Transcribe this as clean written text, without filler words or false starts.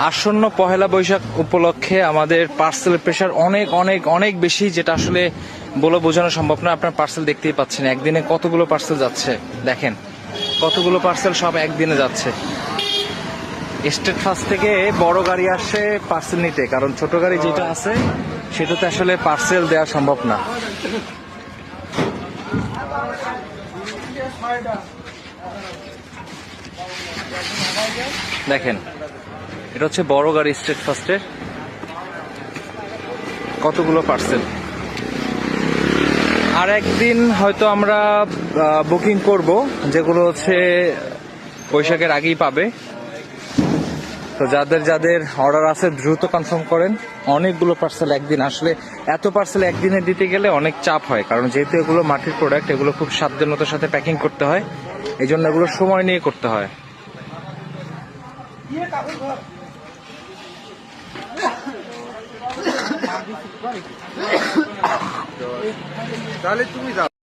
আসন্ন পহেলা বৈশাখ উপলক্ষে আমাদের পার্সেলের প্রেশার অনেক অনেক অনেক বেশি, যেটা আসলে বলে বোঝানো সম্ভব না। আপনার পার্সেল দেখতেই পাচ্ছেন, একদিনে কতগুলো পার্সেল যাচ্ছে দেখেন, কতগুলো পার্সেল সব একদিনে যাচ্ছে। স্টেট ফার্স্ট থেকে বড় গাড়ি আসে পার্সেল নিতে, কারণ ছোট গাড়ি যেটা আছে সেটাতে আসলে পার্সেল দেওয়া সম্ভব না। দেখেন, এটা হচ্ছে বড় গাড়ি স্টেট ফার্স্টের, কতগুলো পার্সেল। আর একদিন হয়তো আমরা বুকিং করব, যেগুলো হচ্ছে বৈশাখের আগেই পাবে। তো যাদের যাদের অর্ডার আছে দ্রুত কনফার্ম করেন। অনেকগুলো পার্সেল একদিন, আসলে এত পার্সেল একদিনে দিতে গেলে অনেক চাপ হয়, কারণ যেহেতু এগুলো মাটির প্রোডাক্ট, এগুলো খুব সাবধানতার সাথে প্যাকিং করতে হয়, এই জন্য এগুলো সময় নিয়ে করতে হয়। তাহলে তুমি যাও।